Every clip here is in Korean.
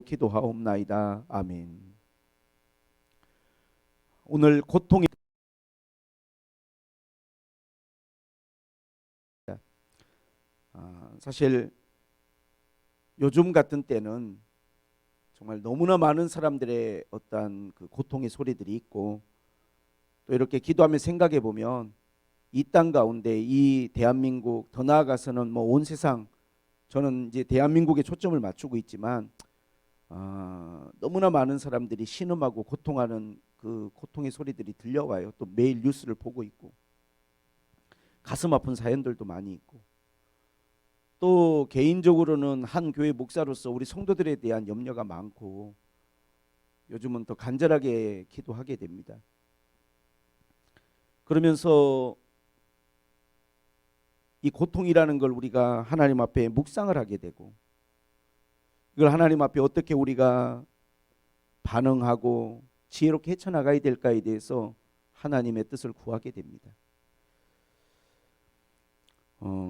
기도하옵나이다. 아멘. 오늘 고통이 사실 요즘 같은 때는 정말 너무나 많은 사람들의 어떠한 그 고통의 소리들이 있고, 또 이렇게 기도하며 생각해 보면 이 땅 가운데 이 대한민국, 더 나아가서는 뭐 온 세상, 저는 이제 대한민국에 초점을 맞추고 있지만 너무나 많은 사람들이 신음하고 고통하는 그 고통의 소리들이 들려와요. 또 매일 뉴스를 보고 있고 가슴 아픈 사연들도 많이 있고, 또 개인적으로는 한 교회 목사로서 우리 성도들에 대한 염려가 많고 요즘은 더 간절하게 기도하게 됩니다. 그러면서 이 고통이라는 걸 우리가 하나님 앞에 묵상을 하게 되고, 이걸 하나님 앞에 어떻게 우리가 반응하고 지혜롭게 헤쳐나가야 될까에 대해서 하나님의 뜻을 구하게 됩니다.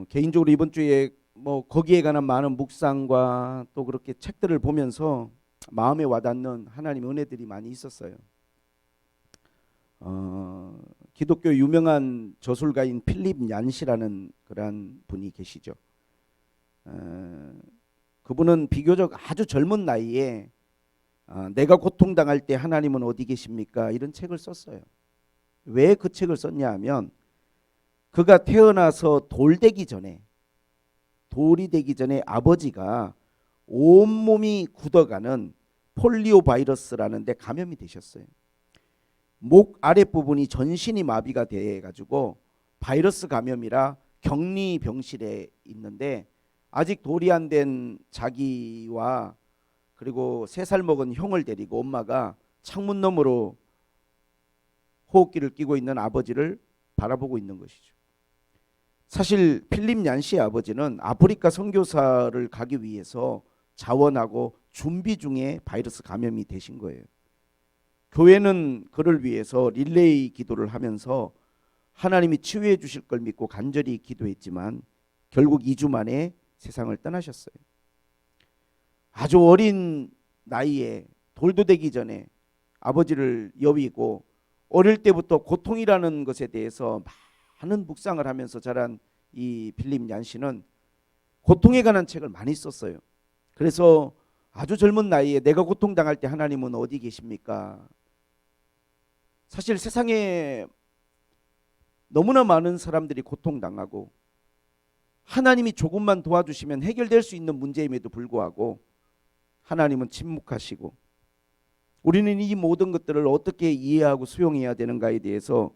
개인적으로 이번 주에 뭐 거기에 관한 많은 묵상과 또 그렇게 책들을 보면서 마음에 와닿는 하나님의 은혜들이 많이 있었어요. 기독교 유명한 저술가인 필립 얀시라는 그러한 분이 계시죠. 그분은 비교적 아주 젊은 나이에 내가 고통당할 때 하나님은 어디 계십니까? 이런 책을 썼어요. 왜 그 책을 썼냐 하면, 그가 태어나서 돌이 되기 전에 아버지가 온몸이 굳어가는 폴리오 바이러스라는 데 감염이 되셨어요. 목 아랫부분이 전신이 마비가 돼 가지고 바이러스 감염이라 격리 병실에 있는데, 아직 돌이 안 된 자기와 그리고 3살 먹은 형을 데리고 엄마가 창문 너머로 호흡기를 끼고 있는 아버지를 바라보고 있는 것이죠. 사실 필립 얀시의 아버지는 아프리카 선교사를 가기 위해서 자원하고 준비 중에 바이러스 감염이 되신 거예요. 교회는 그를 위해서 릴레이 기도를 하면서 하나님이 치유해 주실 걸 믿고 간절히 기도했지만 결국 2주 만에 세상을 떠나셨어요. 아주 어린 나이에 돌도 되기 전에 아버지를 여위고 어릴 때부터 고통이라는 것에 대해서 많은 묵상을 하면서 자란 이 필립 얀시는 고통에 관한 책을 많이 썼어요. 그래서 아주 젊은 나이에 내가 고통당할 때 하나님은 어디 계십니까? 사실 세상에 너무나 많은 사람들이 고통당하고 하나님이 조금만 도와주시면 해결될 수 있는 문제임에도 불구하고 하나님은 침묵하시고, 우리는 이 모든 것들을 어떻게 이해하고 수용해야 되는가에 대해서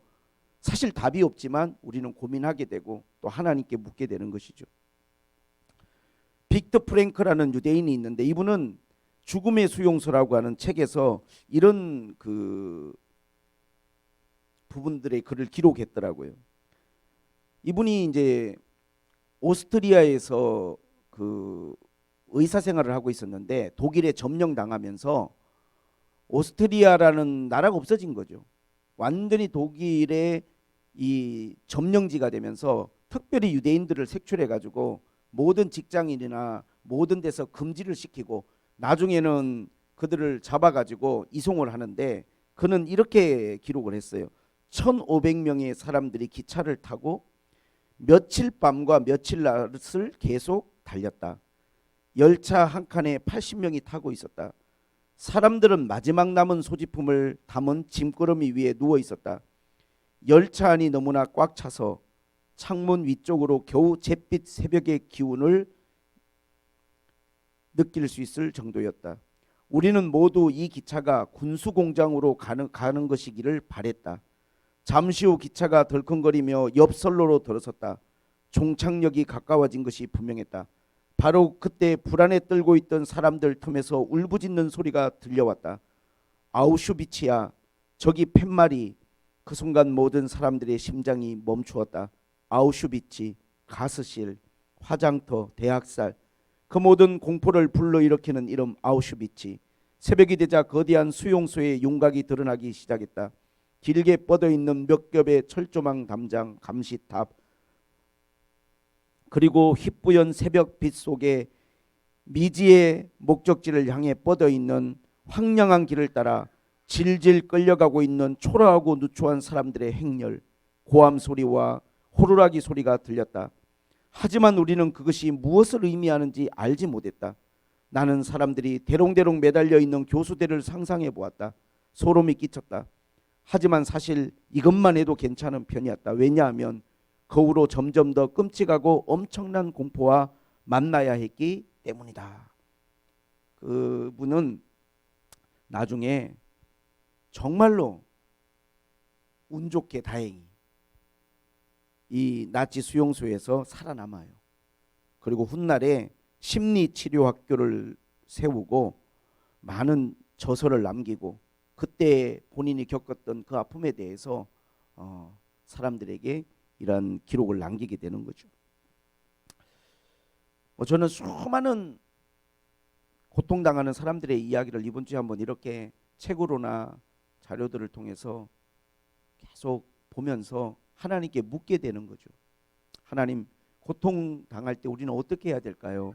사실 답이 없지만 우리는 고민하게 되고 또 하나님께 묻게 되는 것이죠. 빅터 프랭크라는 유대인이 있는데, 이분은 죽음의 수용소라고 하는 책에서 이런 그 부분들의 글을 기록했더라고요. 이분이 이제 오스트리아에서 그 의사 생활을 하고 있었는데 독일에 점령당하면서 오스트리아라는 나라가 없어진 거죠. 완전히 독일의 이 점령지가 되면서 특별히 유대인들을 색출해 가지고 모든 직장인이나 모든 데서 금지를 시키고 나중에는 그들을 잡아 가지고 이송을 하는데, 그는 이렇게 기록을 했어요. 1,500명의 사람들이 기차를 타고 며칠 밤과 며칠 낮을 계속 달렸다. 열차 한 칸에 80명이 타고 있었다. 사람들은 마지막 남은 소지품을 담은 짐꾸러미 위에 누워 있었다. 열차 안이 너무나 꽉 차서 창문 위쪽으로 겨우 잿빛 새벽의 기운을 느낄 수 있을 정도였다. 우리는 모두 이 기차가 군수공장으로 가는 것이기를 바랬다. 잠시 후 기차가 덜컹거리며 옆선로로 들어섰다. 종착역이 가까워진 것이 분명했다. 바로 그때 불안에 떨고 있던 사람들 틈에서 울부짖는 소리가 들려왔다. 아우슈비츠야, 저기 팻말이. 그 순간 모든 사람들의 심장이 멈추었다. 아우슈비츠, 가스실, 화장터, 대학살, 그 모든 공포를 불러일으키는 이름 아우슈비츠. 새벽이 되자 거대한 수용소의 윤곽이 드러나기 시작했다. 길게 뻗어있는 몇 겹의 철조망 담장, 감시탑, 그리고 휘뿌연 새벽빛 속에 미지의 목적지를 향해 뻗어 있는 황량한 길을 따라 질질 끌려가고 있는 초라하고 누추한 사람들의 행렬, 고함 소리와 호루라기 소리가 들렸다. 하지만 우리는 그것이 무엇을 의미하는지 알지 못했다. 나는 사람들이 대롱대롱 매달려 있는 교수대를 상상해 보았다. 소름이 끼쳤다. 하지만 사실 이것만 해도 괜찮은 편이었다. 왜냐하면 그 후로 점점 더 끔찍하고 엄청난 공포와 만나야 했기 때문이다. 그분은 나중에 정말로 운 좋게 다행히 이 나치 수용소에서 살아남아요. 그리고 훗날에 심리치료학교를 세우고 많은 저서를 남기고 그때 본인이 겪었던 그 아픔에 대해서 사람들에게 이런 기록을 남기게 되는 거죠. 저는 수많은 고통당하는 사람들의 이야기를 이번 주에 한번 이렇게 책으로나 자료들을 통해서 계속 보면서 하나님께 묻게 되는 거죠. 하나님, 고통당할 때 우리는 어떻게 해야 될까요?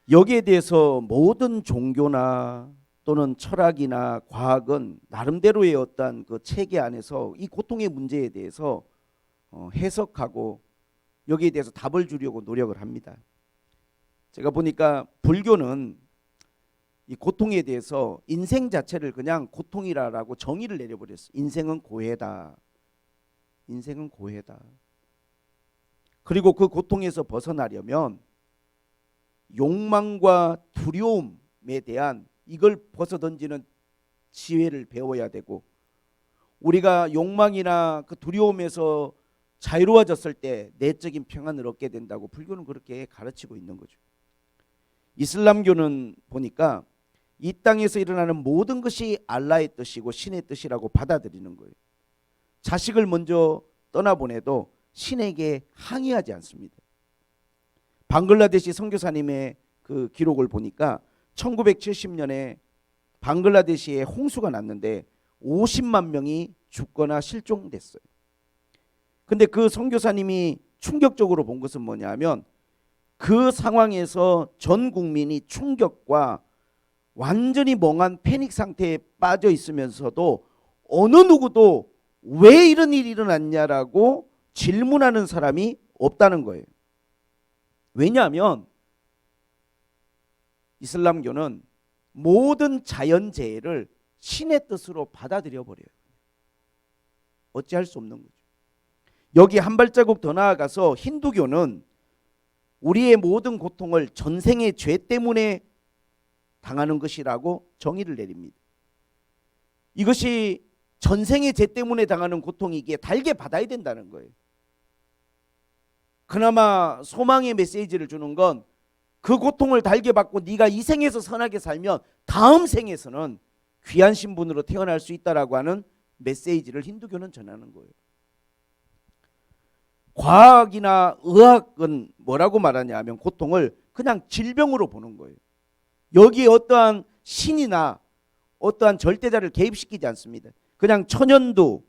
여기에 대해서 모든 종교나 또는 철학이나 과학은 나름대로의 어떤 그 체계 안에서 이 고통의 문제에 대해서 해석하고 여기에 대해서 답을 주려고 노력을 합니다. 제가 보니까 불교는 이 고통에 대해서 인생 자체를 그냥 고통이라고 정의를 내려버렸어요. 인생은 고해다. 인생은 고해다. 그리고 그 고통에서 벗어나려면 욕망과 두려움에 대한 이걸 벗어던지는 지혜를 배워야 되고, 우리가 욕망이나 그 두려움에서 자유로워졌을 때 내적인 평안을 얻게 된다고 불교는 그렇게 가르치고 있는 거죠. 이슬람교는 보니까 이 땅에서 일어나는 모든 것이 알라의 뜻이고 신의 뜻이라고 받아들이는 거예요. 자식을 먼저 떠나보내도 신에게 항의하지 않습니다. 방글라데시 선교사님의 그 기록을 보니까 1970년에 방글라데시에 홍수가 났는데 50만 명이 죽거나 실종됐어요. 근데 그 선교사님이 충격적으로 본 것은 뭐냐면 그 상황에서 전 국민이 충격과 완전히 멍한 패닉 상태에 빠져 있으면서도 어느 누구도 왜 이런 일이 일어났냐라고 질문하는 사람이 없다는 거예요. 왜냐하면 이슬람교는 모든 자연재해를 신의 뜻으로 받아들여 버려요. 어찌할 수 없는 거죠. 여기 한 발자국 더 나아가서 힌두교는 우리의 모든 고통을 전생의 죄 때문에 당하는 것이라고 정의를 내립니다. 이것이 전생의 죄 때문에 당하는 고통이기에 달게 받아야 된다는 거예요. 그나마 소망의 메시지를 주는 건 그 고통을 달게 받고 네가 이 생에서 선하게 살면 다음 생에서는 귀한 신분으로 태어날 수 있다라고 하는 메시지를 힌두교는 전하는 거예요. 과학이나 의학은 뭐라고 말하냐 하면 고통을 그냥 질병으로 보는 거예요. 여기에 어떠한 신이나 어떠한 절대자를 개입시키지 않습니다. 그냥 천연두,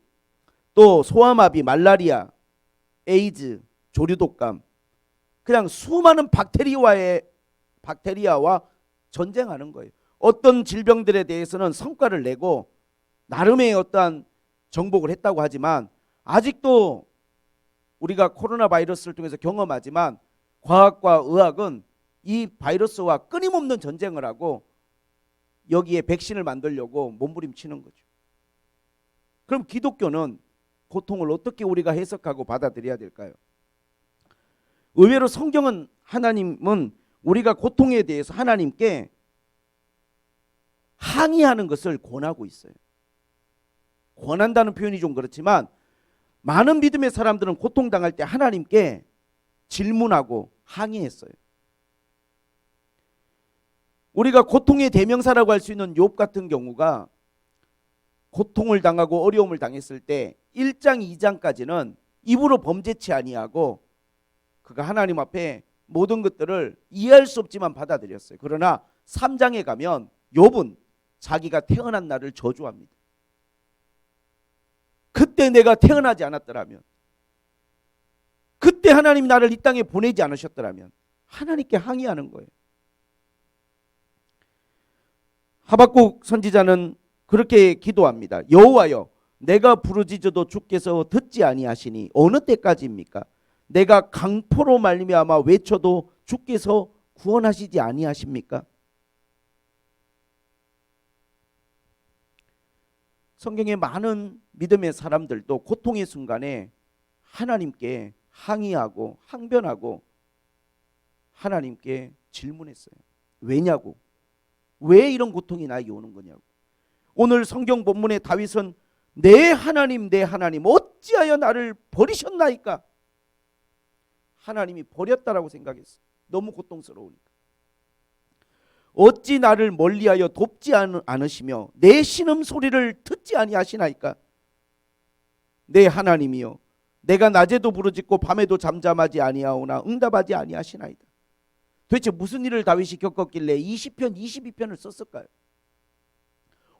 또 소아마비, 말라리아, 에이즈, 조류독감, 그냥 수많은 박테리아와 전쟁하는 거예요. 어떤 질병들에 대해서는 성과를 내고 나름의 어떠한 정복을 했다고 하지만 아직도 우리가 코로나 바이러스를 통해서 경험하지만 과학과 의학은 이 바이러스와 끊임없는 전쟁을 하고 여기에 백신을 만들려고 몸부림치는 거죠. 그럼 기독교는 고통을 어떻게 우리가 해석하고 받아들여야 될까요? 의외로 성경은 하나님은 우리가 고통에 대해서 하나님께 항의하는 것을 권하고 있어요. 권한다는 표현이 좀 그렇지만 많은 믿음의 사람들은 고통당할 때 하나님께 질문하고 항의했어요. 우리가 고통의 대명사라고 할 수 있는 욥 같은 경우가 고통을 당하고 어려움을 당했을 때 1장 2장까지는 입으로 범죄치 아니하고 그가 하나님 앞에 모든 것들을 이해할 수 없지만 받아들였어요. 그러나 3장에 가면 욥은 자기가 태어난 날을 저주합니다. 그때 내가 태어나지 않았더라면, 그때 하나님이 나를 이 땅에 보내지 않으셨더라면 하나님께 항의하는 거예요. 하박국 선지자는 그렇게 기도합니다. 여호와여, 내가 부르짖어도 주께서 듣지 아니하시니 어느 때까지입니까? 내가 강포로 말미암아 외쳐도 주께서 구원하시지 아니하십니까? 성경에 많은 믿음의 사람들도 고통의 순간에 하나님께 항의하고 항변하고 하나님께 질문했어요. 왜냐고? 왜 이런 고통이 나에게 오는 거냐고. 오늘 성경 본문의 다윗은 내 하나님 어찌하여 나를 버리셨나이까? 하나님이 버렸다라고 생각했어요. 너무 고통스러우니까. 어찌 나를 멀리하여 돕지 않으시며 내 신음소리를 듣지 아니하시나이까? 내 하나님이여, 내가 낮에도 부르짖고 밤에도 잠잠하지 아니하오나 응답하지 아니하시나이다. 도대체 무슨 일을 다윗이 겪었길래 20편 22편을 썼을까요?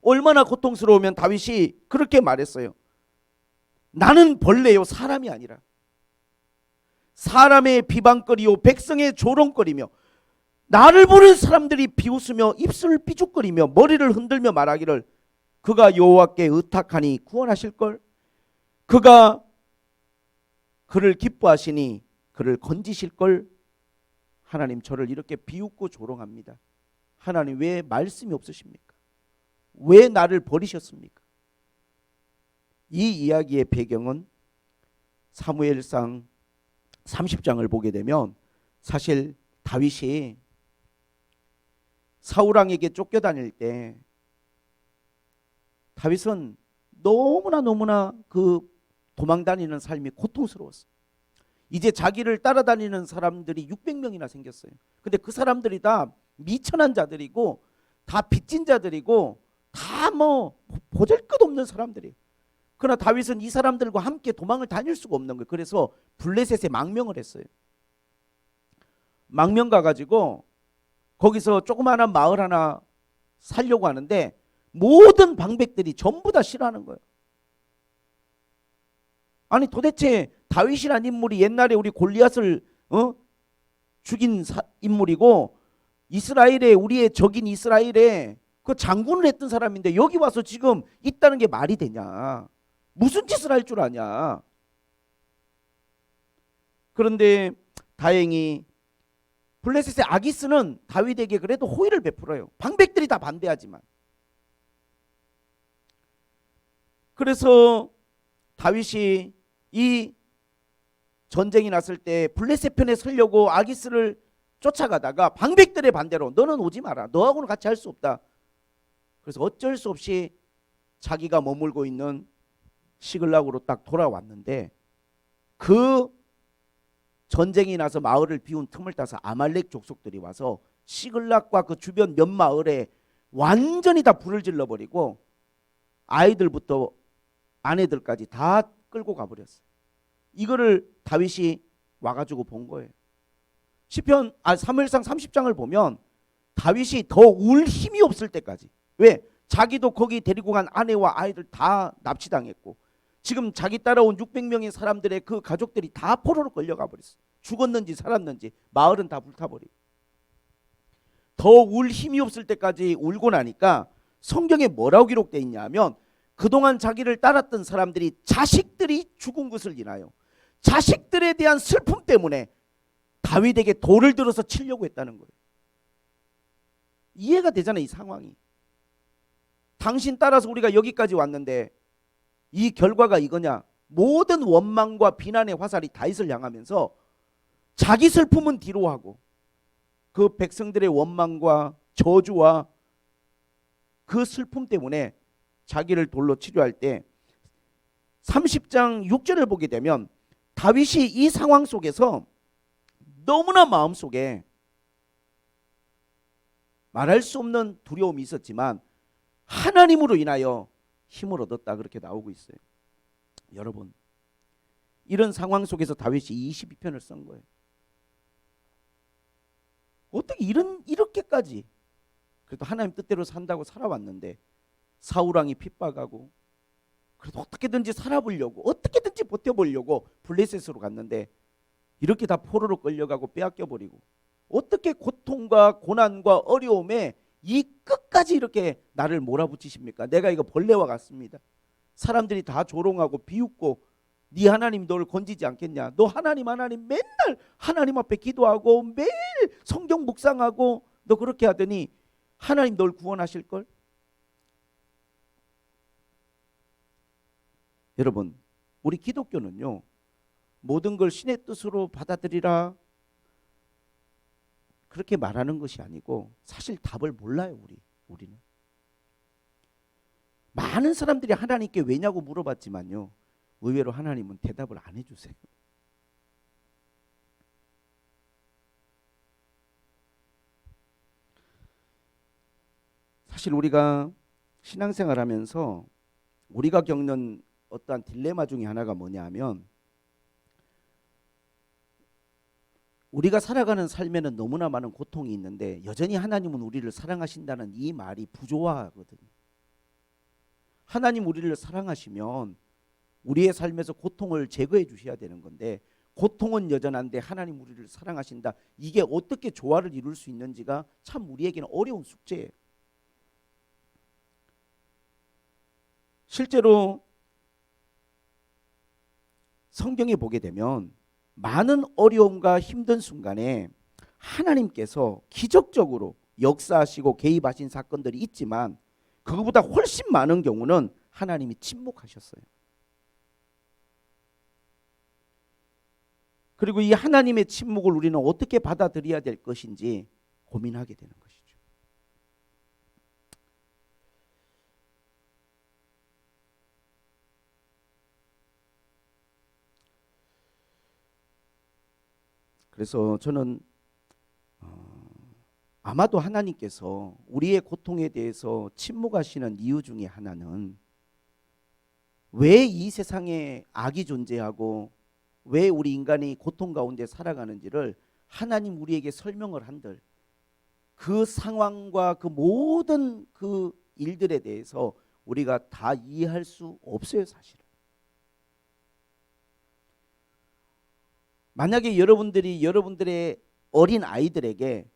얼마나 고통스러우면 다윗이 그렇게 말했어요. 나는 벌레요 사람이 아니라, 사람의 비방거리요 백성의 조롱거리며, 나를 보는 사람들이 비웃으며 입술을 삐죽거리며 머리를 흔들며 말하기를 그가 여호와께 의탁하니 구원하실걸, 그가 그를 기뻐하시니 그를 건지실걸. 하나님, 저를 이렇게 비웃고 조롱합니다. 하나님, 왜 말씀이 없으십니까? 왜 나를 버리셨습니까? 이 이야기의 배경은 사무엘상 30장을 보게 되면 사실 다윗이 사울왕에게 쫓겨다닐 때 다윗은 너무나 그 도망다니는 삶이 고통스러웠어요. 이제 자기를 따라다니는 사람들이 600명이나 생겼어요. 근데 그 사람들이 다 미천한 자들이고 다 빚진 자들이고 다 뭐 보잘것없는 사람들이에요. 그러나 다윗은 이 사람들과 함께 도망을 다닐 수가 없는 거예요. 그래서 블레셋에 망명을 했어요. 망명 가가지고 거기서 조그마한 마을 하나 살려고 하는데 모든 방백들이 전부 다 싫어하는 거예요. 아니 도대체 다윗이라는 인물이 옛날에 우리 골리앗을 죽인 인물이고 이스라엘의 우리의 적인 이스라엘의 그 장군을 했던 사람인데 여기 와서 지금 있다는 게 말이 되냐? 무슨 짓을 할 줄 아냐? 그런데 다행히 블레셋의 아기스는 다윗에게 그래도 호의를 베풀어요. 방백들이 다 반대하지만. 그래서 다윗이 이 전쟁이 났을 때 블레셋 편에 서려고 아기스를 쫓아가다가 방백들의 반대로 너는 오지 마라, 너하고는 같이 할 수 없다. 그래서 어쩔 수 없이 자기가 머물고 있는 시글락으로 딱 돌아왔는데 그 전쟁이 나서 마을을 비운 틈을 따서 아말렉 족속들이 와서 시글락과 그 주변 몇 마을에 완전히 다 불을 질러버리고 아이들부터 아내들까지 다 끌고 가버렸어요. 이거를 다윗이 와가지고 본 거예요. 사무엘상 30장을 보면 다윗이 더 울 힘이 없을 때까지, 왜? 자기도 거기 데리고 간 아내와 아이들 다 납치당했고 지금 자기 따라온 600명의 사람들의 그 가족들이 다 포로로 끌려가 버렸어요. 죽었는지 살았는지 마을은 다 불타버리고. 더 울 힘이 없을 때까지 울고 나니까 성경에 뭐라고 기록되어 있냐면 그동안 자기를 따랐던 사람들이 자식들이 죽은 것을 인하여 자식들에 대한 슬픔 때문에 다윗에게 돌을 들어서 치려고 했다는 거예요. 이해가 되잖아요, 이 상황이. 당신 따라서 우리가 여기까지 왔는데 이 결과가 이거냐? 모든 원망과 비난의 화살이 다윗을 향하면서 자기 슬픔은 뒤로 하고 그 백성들의 원망과 저주와 그 슬픔 때문에 자기를 돌로 치료할 때 30장 6절을 보게 되면 다윗이 이 상황 속에서 너무나 마음속에 말할 수 없는 두려움이 있었지만 하나님으로 인하여 힘을 얻었다, 그렇게 나오고 있어요. 여러분, 이런 상황 속에서 다윗이 22편을 쓴 거예요. 어떻게 이렇게까지 그래도 하나님 뜻대로 산다고 살아왔는데 사울왕이 핍박하고 그래도 어떻게든지 살아보려고 어떻게든지 버텨보려고 블레셋으로 갔는데 이렇게 다 포로로 끌려가고 빼앗겨 버리고, 어떻게 고통과 고난과 어려움에 이 끝까지 이렇게 나를 몰아붙이십니까? 내가 이거 벌레와 같습니다. 사람들이 다 조롱하고 비웃고, 네 하나님 너를 건지지 않겠냐? 너 하나님 맨날 하나님 앞에 기도하고 매일 성경 묵상하고 너 그렇게 하더니 하나님 널 구원하실걸? 여러분, 우리 기독교는요, 모든 걸 신의 뜻으로 받아들이라 그렇게 말하는 것이 아니고, 사실 답을 몰라요. 우리는 많은 사람들이 하나님께 왜냐고 물어봤지만요, 의외로 하나님은 대답을 안 해주세요. 사실 우리가 신앙생활하면서 우리가 겪는 어떠한 딜레마 중에 하나가 뭐냐 하면, 우리가 살아가는 삶에는 너무나 많은 고통이 있는데 여전히 하나님은 우리를 사랑하신다는 이 말이 부조화하거든요. 하나님 우리를 사랑하시면 우리의 삶에서 고통을 제거해 주셔야 되는 건데, 고통은 여전한데 하나님 우리를 사랑하신다, 이게 어떻게 조화를 이룰 수 있는지가 참 우리에게는 어려운 숙제예요. 실제로 성경에 보게 되면 많은 어려움과 힘든 순간에 하나님께서 기적적으로 역사하시고 개입하신 사건들이 있지만, 그거보다 훨씬 많은 경우는 하나님이 침묵하셨어요. 그리고 이 하나님의 침묵을 우리는 어떻게 받아들여야 될 것인지 고민하게 되는 것이죠. 그래서 저는 아마도 하나님께서 우리의 고통에 대해서 침묵하시는 이유 중에 하나는, 왜 이 세상에 악이 존재하고 왜 우리 인간이 고통 가운데 살아가는지를 하나님 우리에게 설명을 한들 그 상황과 그 모든 그 일들에 대해서 우리가 다 이해할 수 없어요, 사실은. 만약에 여러분들이 여러분들의 어린 아이들에게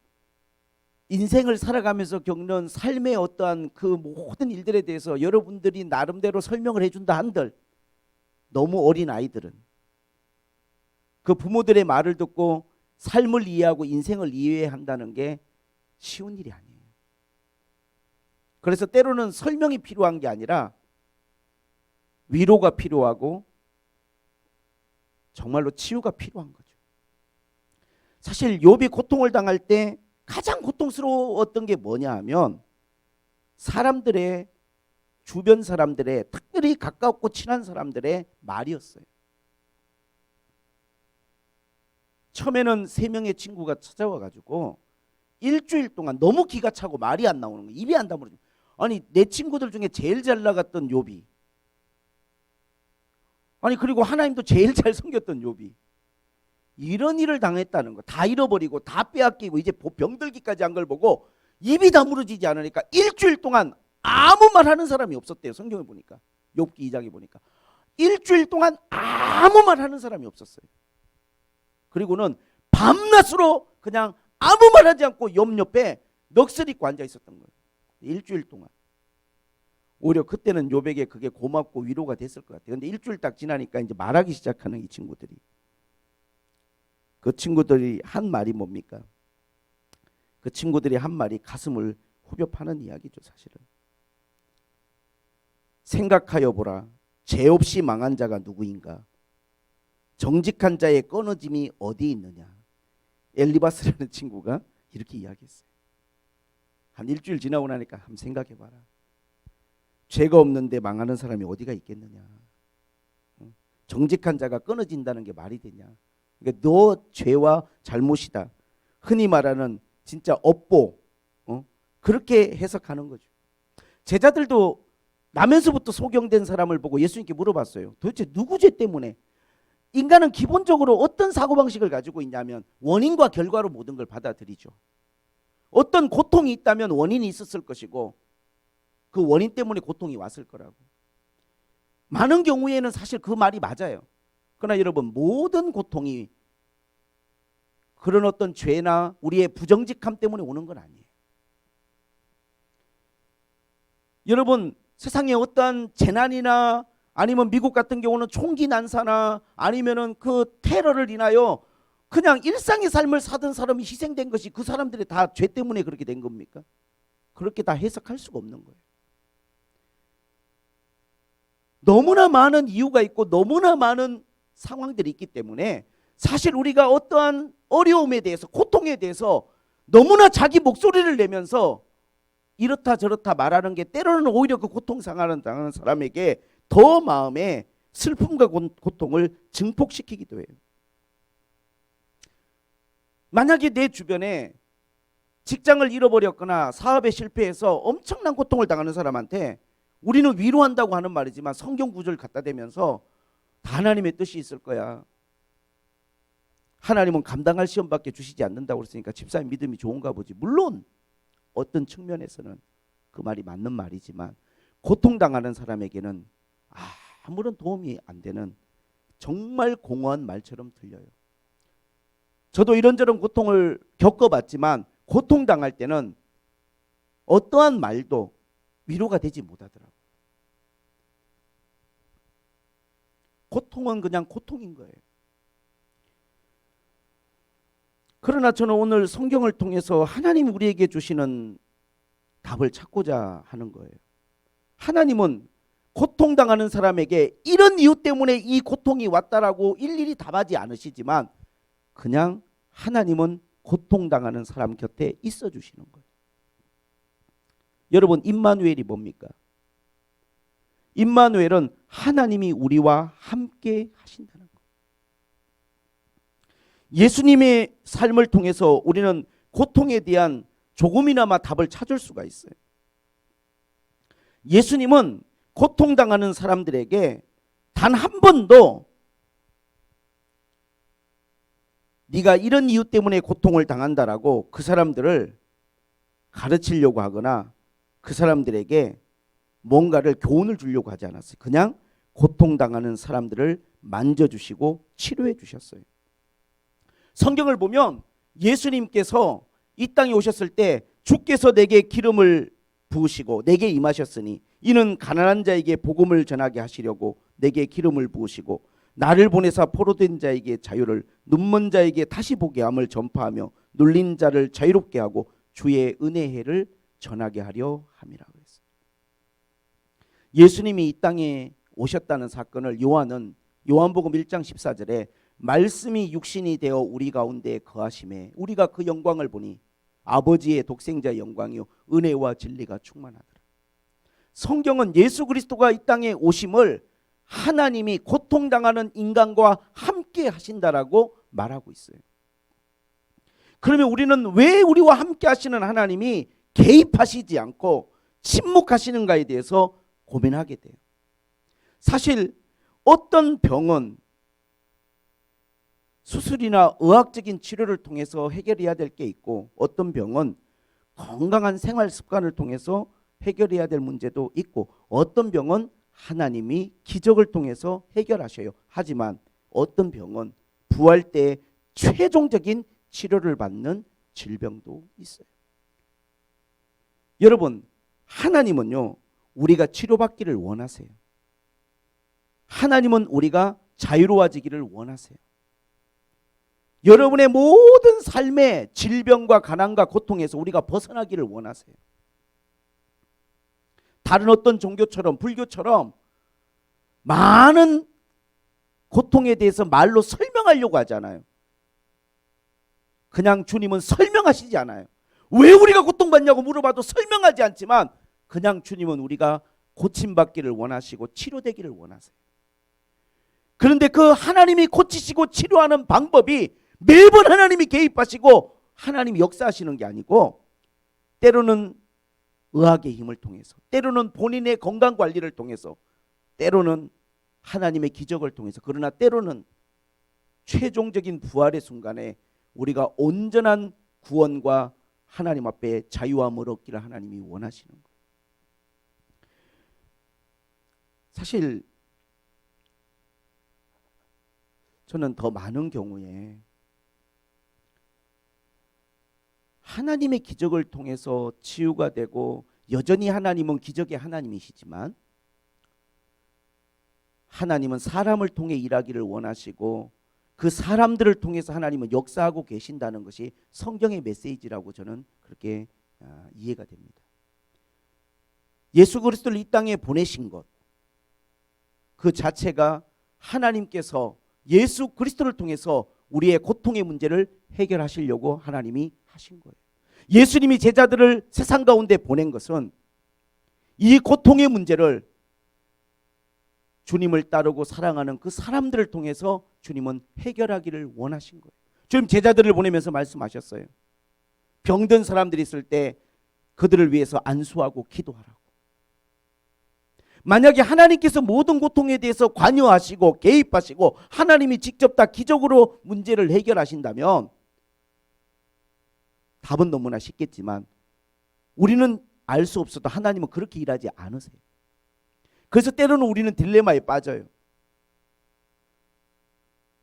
인생을 살아가면서 겪는 삶의 어떠한 그 모든 일들에 대해서 여러분들이 나름대로 설명을 해준다 한들, 너무 어린 아이들은 그 부모들의 말을 듣고 삶을 이해하고 인생을 이해한다는 게 쉬운 일이 아니에요. 그래서 때로는 설명이 필요한 게 아니라 위로가 필요하고 정말로 치유가 필요한 거죠. 사실 욥이 고통을 당할 때 가장 고통스러웠던 게 뭐냐 하면, 사람들의, 주변 사람들의, 특별히 가깝고 친한 사람들의 말이었어요. 처음에는 3명의 친구가 찾아와 가지고 일주일 동안 너무 기가 차고 말이 안 나오는 거예요. 입이 안 다물어져. 아니, 내 친구들 중에 제일 잘 나갔던 욥이, 아니 그리고 하나님도 제일 잘 섬겼던 욥이 이런 일을 당했다는 거, 다 잃어버리고 다 빼앗기고 이제 병들기까지 한 걸 보고 입이 다물어지지 않으니까 일주일 동안 아무 말 하는 사람이 없었대요. 성경에 보니까, 욥기 2장에 보니까 일주일 동안 아무 말 하는 사람이 없었어요. 그리고는 밤낮으로 그냥 아무 말 하지 않고 욥 옆에 넋을 입고 앉아 있었던 거예요. 일주일 동안. 오히려 그때는 욥에게 그게 고맙고 위로가 됐을 것 같아요. 근데 일주일 딱 지나니까 이제 말하기 시작하는 이 친구들이. 그 친구들이 한 말이 뭡니까? 그 친구들이 한 말이 가슴을 후벼 파는 이야기죠, 사실은. 생각하여 보라. 죄 없이 망한 자가 누구인가? 정직한 자의 끊어짐이 어디 있느냐? 엘리바스라는 친구가 이렇게 이야기했어요. 한 일주일 지나고 나니까 한번 생각해 봐라. 죄가 없는데 망하는 사람이 어디가 있겠느냐? 정직한 자가 끊어진다는 게 말이 되냐? 그러니까 너 죄와 잘못이다. 흔히 말하는 진짜 업보, 그렇게 해석하는 거죠. 제자들도 나면서부터 소경된 사람을 보고 예수님께 물어봤어요. 도대체 누구 죄 때문에? 인간은 기본적으로 어떤 사고방식을 가지고 있냐면 원인과 결과로 모든 걸 받아들이죠. 어떤 고통이 있다면 원인이 있었을 것이고 그 원인 때문에 고통이 왔을 거라고. 많은 경우에는 사실 그 말이 맞아요. 그러나 여러분, 모든 고통이 그런 어떤 죄나 우리의 부정직함 때문에 오는 건 아니에요. 여러분, 세상에 어떠한 재난이나 아니면 미국 같은 경우는 총기 난사나 아니면은 그 테러를 인하여 그냥 일상의 삶을 사던 사람이 희생된 것이 그 사람들이 다 죄 때문에 그렇게 된 겁니까? 그렇게 다 해석할 수가 없는 거예요. 너무나 많은 이유가 있고 너무나 많은 상황들이 있기 때문에 사실 우리가 어떠한 어려움에 대해서, 고통에 대해서 너무나 자기 목소리를 내면서 이렇다 저렇다 말하는 게 때로는 오히려 그 고통 당하는 사람에게 더 마음에 슬픔과 고통을 증폭시키기도 해요. 만약에 내 주변에 직장을 잃어버렸거나 사업에 실패해서 엄청난 고통을 당하는 사람한테 우리는 위로한다고 하는 말이지만 성경 구절을 갖다 대면서 다 하나님의 뜻이 있을 거야. 하나님은 감당할 시험밖에 주시지 않는다고 그랬으니까 집사님 믿음이 좋은가 보지. 물론 어떤 측면에서는 그 말이 맞는 말이지만 고통당하는 사람에게는 아무런 도움이 안 되는 정말 공허한 말처럼 들려요. 저도 이런저런 고통을 겪어봤지만 고통당할 때는 어떠한 말도 위로가 되지 못하더라고요. 고통은 그냥 고통인 거예요. 그러나 저는 오늘 성경을 통해서 하나님 우리에게 주시는 답을 찾고자 하는 거예요. 하나님은 고통당하는 사람에게 이런 이유 때문에 이 고통이 왔다라고 일일이 답하지 않으시지만 그냥 하나님은 고통당하는 사람 곁에 있어 주시는 거예요. 여러분, 임마누엘이 뭡니까? 임마누엘은 하나님이 우리와 함께 하신다는 거예요. 예수님의 삶을 통해서 우리는 고통에 대한 조금이나마 답을 찾을 수가 있어요. 예수님은 고통당하는 사람들에게 단 한 번도 네가 이런 이유 때문에 고통을 당한다라고 그 사람들을 가르치려고 하거나 그 사람들에게 뭔가를 교훈을 주려고 하지 않았어요. 그냥 고통당하는 사람들을 만져주시고 치료해 주셨어요. 성경을 보면 예수님께서 이 땅에 오셨을 때 주께서 내게 기름을 부으시고 내게 임하셨으니 이는 가난한 자에게 복음을 전하게 하시려고 내게 기름을 부으시고 나를 보내사 포로된 자에게 자유를, 눈먼 자에게 다시 보게 함을 전파하며 눌린 자를 자유롭게 하고 주의 은혜해를 전하게 하려 함이라고 했어요. 예수님이 이 땅에 오셨다는 사건을 요한은 요한복음 1장 14절에 말씀이 육신이 되어 우리 가운데 거하심에 우리가 그 영광을 보니 아버지의 독생자의 영광이요 은혜와 진리가 충만하더라. 성경은 예수 그리스도가 이 땅에 오심을 하나님이 고통당하는 인간과 함께 하신다라고 말하고 있어요. 그러면 우리는 왜 우리와 함께 하시는 하나님이 개입하시지 않고 침묵하시는가에 대해서 고민하게 돼요. 사실 어떤 병은 수술이나 의학적인 치료를 통해서 해결해야 될 게 있고 어떤 병은 건강한 생활 습관을 통해서 해결해야 될 문제도 있고 어떤 병은 하나님이 기적을 통해서 해결하셔요. 하지만 어떤 병은 부활 때 최종적인 치료를 받는 질병도 있어요. 여러분, 하나님은요 우리가 치료받기를 원하세요. 하나님은 우리가 자유로워지기를 원하세요. 여러분의 모든 삶의 질병과 가난과 고통에서 우리가 벗어나기를 원하세요. 다른 어떤 종교처럼 불교처럼 많은 고통에 대해서 말로 설명하려고 하잖아요. 그냥 주님은 설명하시지 않아요. 왜 우리가 고통받냐고 물어봐도 설명하지 않지만 그냥 주님은 우리가 고침받기를 원하시고 치료되기를 원하세요. 그런데 그 하나님이 고치시고 치료하는 방법이 매번 하나님이 개입하시고 하나님이 역사하시는 게 아니고 때로는 의학의 힘을 통해서, 때로는 본인의 건강관리를 통해서, 때로는 하나님의 기적을 통해서, 그러나 때로는 최종적인 부활의 순간에 우리가 온전한 구원과 하나님 앞에 자유함을 얻기를 하나님이 원하시는 거예요. 사실 저는 더 많은 경우에 하나님의 기적을 통해서 치유가 되고, 여전히 하나님은 기적의 하나님이시지만 하나님은 사람을 통해 일하기를 원하시고, 그 사람들을 통해서 하나님은 역사하고 계신다는 것이 성경의 메시지라고 저는 그렇게 이해가 됩니다. 예수 그리스도를 이 땅에 보내신 것, 그 자체가 하나님께서 예수 그리스도를 통해서 우리의 고통의 문제를 해결하시려고 하나님이 하신 거예요. 예수님이 제자들을 세상 가운데 보낸 것은 이 고통의 문제를 주님을 따르고 사랑하는 그 사람들을 통해서 주님은 해결하기를 원하신 거예요. 주님 제자들을 보내면서 말씀하셨어요. 병든 사람들이 있을 때 그들을 위해서 안수하고 기도하라고. 만약에 하나님께서 모든 고통에 대해서 관여하시고 개입하시고 하나님이 직접 다 기적으로 문제를 해결하신다면 답은 너무나 쉽겠지만 우리는 알 수 없어도 하나님은 그렇게 일하지 않으세요. 그래서 때로는 우리는 딜레마에 빠져요.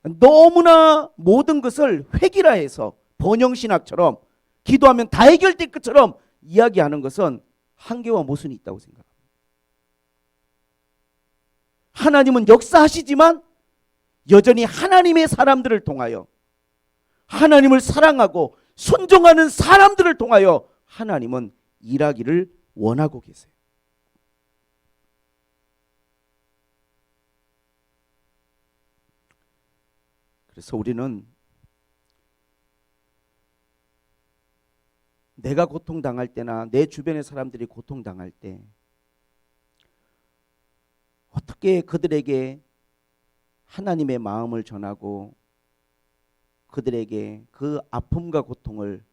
너무나 모든 것을 획일화해서 번영신학처럼 기도하면 다 해결될 것처럼 이야기하는 것은 한계와 모순이 있다고 생각합니다. 하나님은 역사하시지만 여전히 하나님의 사람들을 통하여, 하나님을 사랑하고 순종하는 사람들을 통하여 하나님은 일하기를 원하고 계세요. 그래서 우리는 내가 고통당할 때나 내 주변의 사람들이 고통당할 때 어떻게 그들에게 하나님의 마음을 전하고 그들에게 그 아픔과 고통을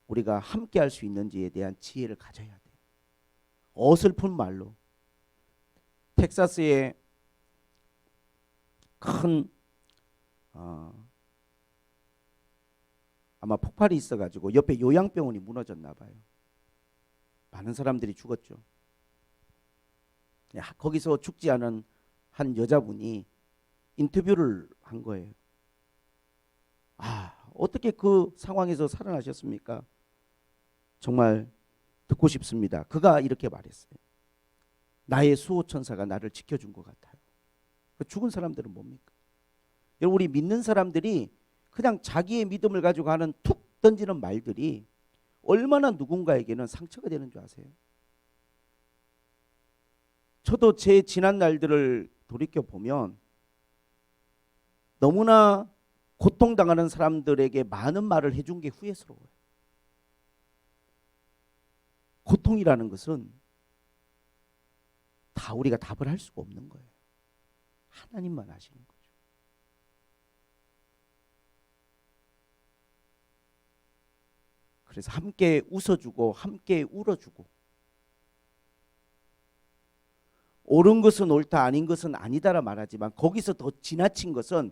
우리가 함께 할 수 있는지에 대한 지혜를 가져야 돼요. 어설픈 말로 텍사스에 큰 아마 폭발이 있어가지고 옆에 요양병원이 무너졌나 봐요. 많은 사람들이 죽었죠. 거기서 죽지 않은 한 여자분이 인터뷰를 한 거예요. 어떻게 그 상황에서 살아나셨습니까? 정말 듣고 싶습니다. 그가 이렇게 말했어요. 나의 수호천사가 나를 지켜준 것 같아요. 죽은 사람들은 뭡니까? 여러분, 우리 믿는 사람들이 그냥 자기의 믿음을 가지고 하는 툭 던지는 말들이 얼마나 누군가에게는 상처가 되는 줄 아세요? 저도 제 지난 날들을 돌이켜보면 너무나 고통당하는 사람들에게 많은 말을 해준 게 후회스러워요. 고통이라는 것은 다 우리가 답을 할 수가 없는 거예요. 하나님만 아시는 거죠. 그래서 함께 웃어주고 함께 울어주고, 옳은 것은 옳다, 아닌 것은 아니다라 말하지만 거기서 더 지나친 것은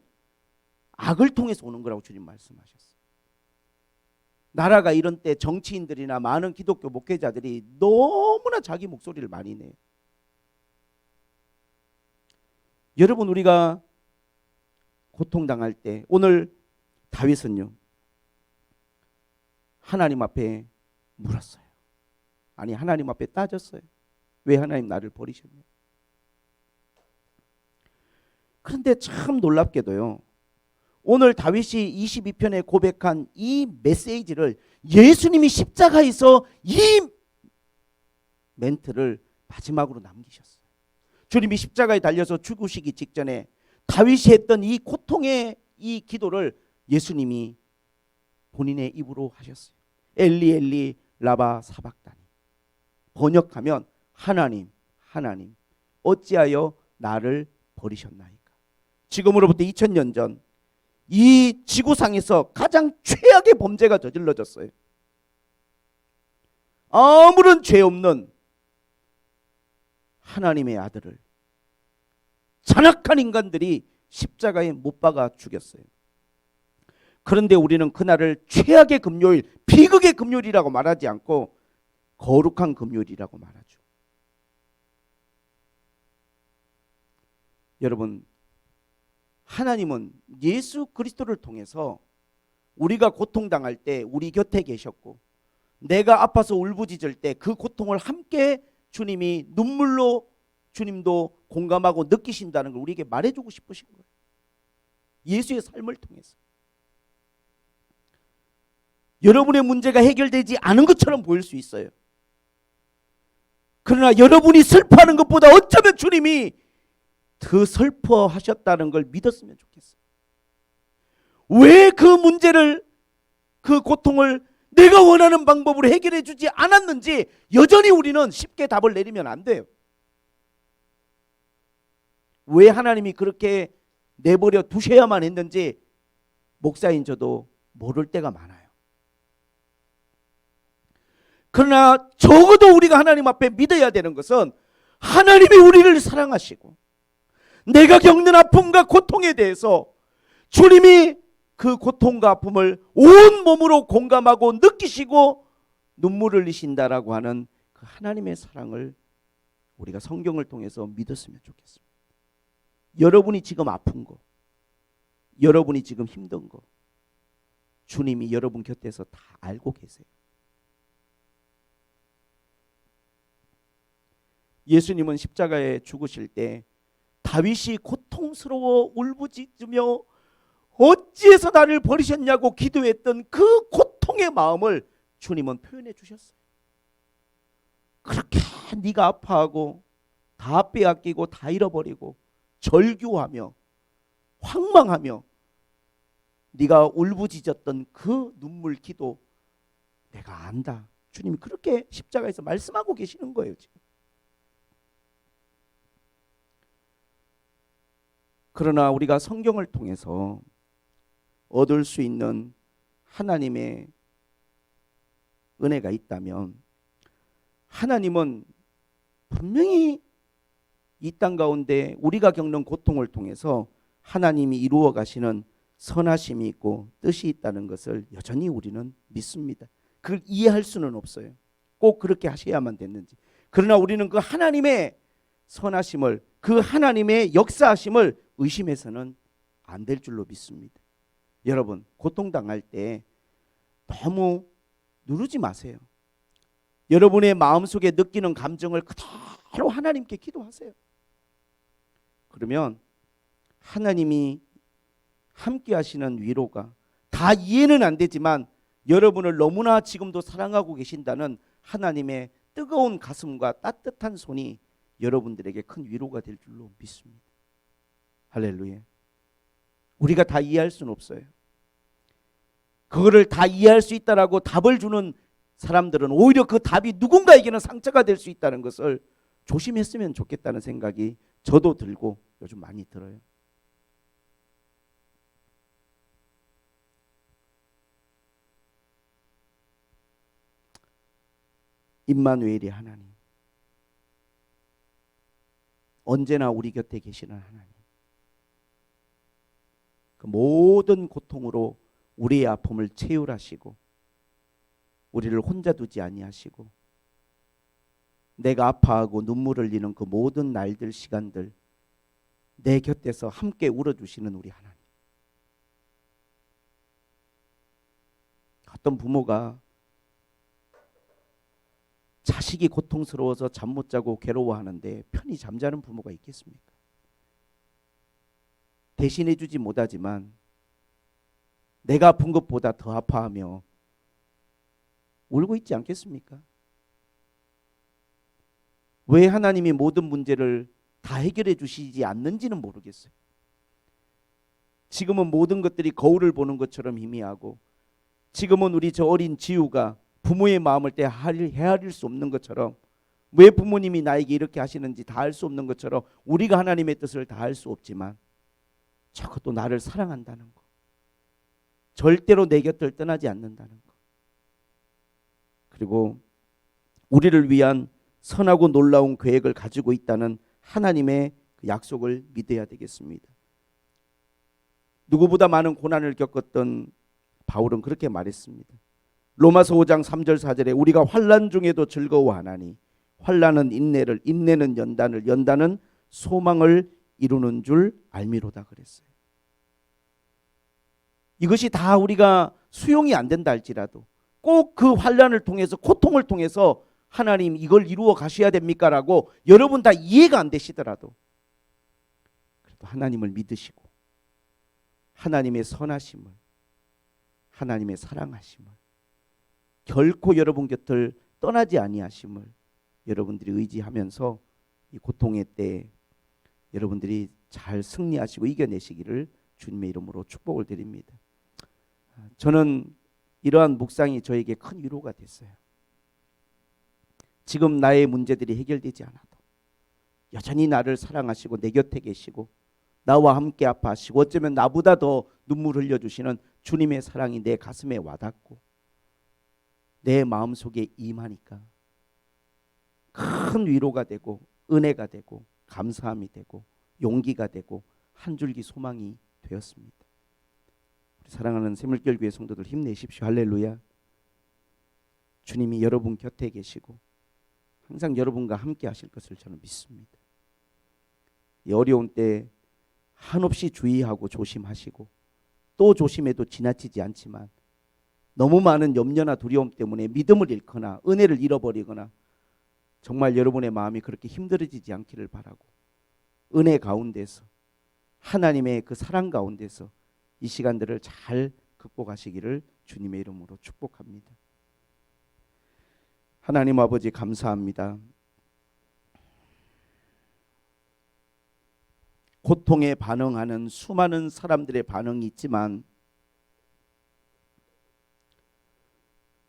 악을 통해서 오는 거라고 주님 말씀하셨어요. 나라가 이런 때 정치인들이나 많은 기독교 목회자들이 너무나 자기 목소리를 많이 내요. 여러분, 우리가 고통당할 때 오늘 다윗은요, 하나님 앞에 물었어요. 아니, 하나님 앞에 따졌어요. 왜 하나님 나를 버리셨냐? 그런데 참 놀랍게도요, 오늘 다윗이 22편에 고백한 이 메시지를 예수님이 십자가에서 이 멘트를 마지막으로 남기셨어요. 주님이 십자가에 달려서 죽으시기 직전에 다윗이 했던 이 고통의 이 기도를 예수님이 본인의 입으로 하셨어요. 엘리 엘리 라바 사박다니. 번역하면 하나님 하나님 어찌하여 나를 버리셨나이까. 지금으로부터 2000년 전 이 지구상에서 가장 최악의 범죄가 저질러졌어요. 아무런 죄 없는 하나님의 아들을 잔악한 인간들이 십자가에 못 박아 죽였어요. 그런데 우리는 그날을 최악의 금요일, 비극의 금요일이라고 말하지 않고 거룩한 금요일이라고 말하죠. 여러분, 하나님은 예수 그리스도를 통해서 우리가 고통당할 때 우리 곁에 계셨고, 내가 아파서 울부짖을 때 그 고통을 함께 주님이 눈물로 주님도 공감하고 느끼신다는 걸 우리에게 말해주고 싶으신 거예요. 예수의 삶을 통해서. 여러분의 문제가 해결되지 않은 것처럼 보일 수 있어요. 그러나 여러분이 슬퍼하는 것보다 어쩌면 주님이 더 슬퍼하셨다는 걸 믿었으면 좋겠어요. 왜 그 문제를, 그 고통을 내가 원하는 방법으로 해결해 주지 않았는지 여전히 우리는 쉽게 답을 내리면 안 돼요. 왜 하나님이 그렇게 내버려 두셔야만 했는지 목사인 저도 모를 때가 많아요. 그러나 적어도 우리가 하나님 앞에 믿어야 되는 것은 하나님이 우리를 사랑하시고 내가 겪는 아픔과 고통에 대해서 주님이 그 고통과 아픔을 온 몸으로 공감하고 느끼시고 눈물을 흘리신다라고 하는 그 하나님의 사랑을 우리가 성경을 통해서 믿었으면 좋겠습니다. 여러분이 지금 아픈 거, 여러분이 지금 힘든 거 주님이 여러분 곁에서 다 알고 계세요. 예수님은 십자가에 죽으실 때 다윗이 고통스러워 울부짖으며 어찌해서 나를 버리셨냐고 기도했던 그 고통의 마음을 주님은 표현해 주셨어요. 그렇게 네가 아파하고 다 빼앗기고 다 잃어버리고 절규하며 황망하며 네가 울부짖었던 그 눈물 기도 내가 안다. 주님이 그렇게 십자가에서 말씀하고 계시는 거예요. 지금. 그러나 우리가 성경을 통해서 얻을 수 있는 하나님의 은혜가 있다면 하나님은 분명히 이 땅 가운데 우리가 겪는 고통을 통해서 하나님이 이루어 가시는 선하심이 있고 뜻이 있다는 것을 여전히 우리는 믿습니다. 그걸 이해할 수는 없어요. 꼭 그렇게 하셔야만 됐는지. 그러나 우리는 그 하나님의 선하심을, 그 하나님의 역사하심을 의심해서는 안 될 줄로 믿습니다. 여러분, 고통당할 때 너무 누르지 마세요. 여러분의 마음속에 느끼는 감정을 그대로 하나님께 기도하세요. 그러면 하나님이 함께 하시는 위로가 다 이해는 안 되지만 여러분을 너무나 지금도 사랑하고 계신다는 하나님의 뜨거운 가슴과 따뜻한 손이 여러분들에게 큰 위로가 될 줄로 믿습니다. 할렐루야. 우리가 다 이해할 수는 없어요. 그거를 다 이해할 수 있다라고 답을 주는 사람들은 오히려 그 답이 누군가에게는 상처가 될 수 있다는 것을 조심했으면 좋겠다는 생각이 저도 들고 요즘 많이 들어요. 임마누엘이 하나님, 언제나 우리 곁에 계시는 하나님, 그 모든 고통으로 우리의 아픔을 채울하시고 우리를 혼자 두지 아니하시고 내가 아파하고 눈물 흘리는 그 모든 날들 시간들 내 곁에서 함께 울어주시는 우리 하나님. 어떤 부모가 자식이 고통스러워서 잠 못 자고 괴로워하는데 편히 잠자는 부모가 있겠습니까? 대신해 주지 못하지만 내가 아픈 것보다 더 아파하며 울고 있지 않겠습니까? 왜 하나님이 모든 문제를 다 해결해 주시지 않는지는 모르겠어요. 지금은 모든 것들이 거울을 보는 것처럼 희미하고 지금은 우리 저 어린 지우가 부모의 마음을 헤아릴 수 없는 것처럼 왜 부모님이 나에게 이렇게 하시는지 다 알 수 없는 것처럼 우리가 하나님의 뜻을 다 알 수 없지만 적어도 나를 사랑한다는 거, 절대로 내 곁을 떠나지 않는다는 거, 그리고 우리를 위한 선하고 놀라운 계획을 가지고 있다는 하나님의 그 약속을 믿어야 되겠습니다. 누구보다 많은 고난을 겪었던 바울은 그렇게 말했습니다. 로마서 5장 3절 4절에 우리가 환난 중에도 즐거워하나니 환난은 인내를, 인내는 연단을, 연단은 소망을 이루는 줄 알미로다 그랬어요. 이것이 다 우리가 수용이 안 된다 할지라도 꼭 그 환난을 통해서, 고통을 통해서 하나님 이걸 이루어 가셔야 됩니까? 라고 여러분 다 이해가 안 되시더라도 그래도 하나님을 믿으시고 하나님의 선하심을, 하나님의 사랑하심을, 결코 여러분 곁을 떠나지 아니하심을 여러분들이 의지하면서 이 고통의 때에 여러분들이 잘 승리하시고 이겨내시기를 주님의 이름으로 축복을 드립니다. 저는 이러한 묵상이 저에게 큰 위로가 됐어요. 지금 나의 문제들이 해결되지 않아도 여전히 나를 사랑하시고 내 곁에 계시고 나와 함께 아파하시고 어쩌면 나보다 더 눈물 흘려주시는 주님의 사랑이 내 가슴에 와닿고 내 마음속에 임하니까 큰 위로가 되고 은혜가 되고 감사함이 되고 용기가 되고 한 줄기 소망이 되었습니다. 우리 사랑하는 새물결교회 성도들 힘내십시오. 할렐루야. 주님이 여러분 곁에 계시고 항상 여러분과 함께 하실 것을 저는 믿습니다. 이 어려운 때 한없이 주의하고 조심하시고 또 조심해도 지나치지 않지만 너무 많은 염려나 두려움 때문에 믿음을 잃거나 은혜를 잃어버리거나 정말 여러분의 마음이 그렇게 힘들어지지 않기를 바라고 은혜 가운데서 하나님의 그 사랑 가운데서 이 시간들을 잘 극복하시기를 주님의 이름으로 축복합니다. 하나님 아버지 감사합니다. 고통에 반응하는 수많은 사람들의 반응이 있지만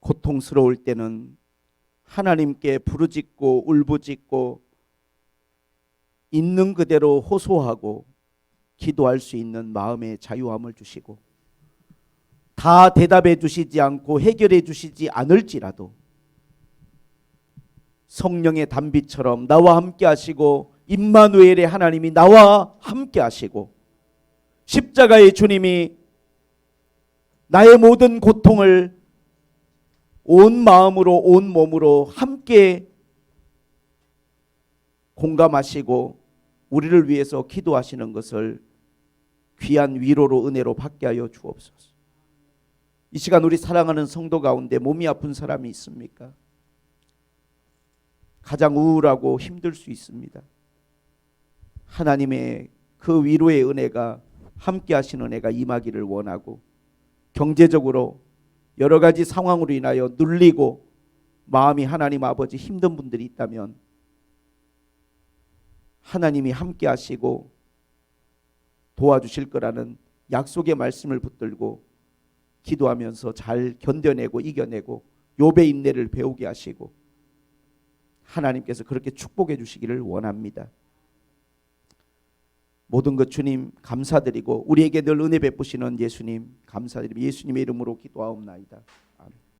고통스러울 때는 하나님께 부르짖고 울부짖고 있는 그대로 호소하고 기도할 수 있는 마음의 자유함을 주시고 다 대답해 주시지 않고 해결해 주시지 않을지라도 성령의 단비처럼 나와 함께 하시고 임마누엘의 하나님이 나와 함께 하시고 십자가의 주님이 나의 모든 고통을 온 마음으로 온 몸으로 함께 공감하시고 우리를 위해서 기도하시는 것을 귀한 위로로 은혜로 받게 하여 주옵소서. 이 시간 우리 사랑하는 성도 가운데 몸이 아픈 사람이 있습니까? 가장 우울하고 힘들 수 있습니다. 하나님의 그 위로의 은혜가 함께 하시는 은혜가 임하기를 원하고 경제적으로 여러 가지 상황으로 인하여 눌리고 마음이 하나님 아버지 힘든 분들이 있다면 하나님이 함께 하시고 도와주실 거라는 약속의 말씀을 붙들고 기도하면서 잘 견뎌내고 이겨내고 욥의 인내를 배우게 하시고 하나님께서 그렇게 축복해 주시기를 원합니다. 모든 것 주님 감사드리고 우리에게 늘 은혜 베푸시는 예수님 감사드리며 예수님의 이름으로 기도하옵나이다.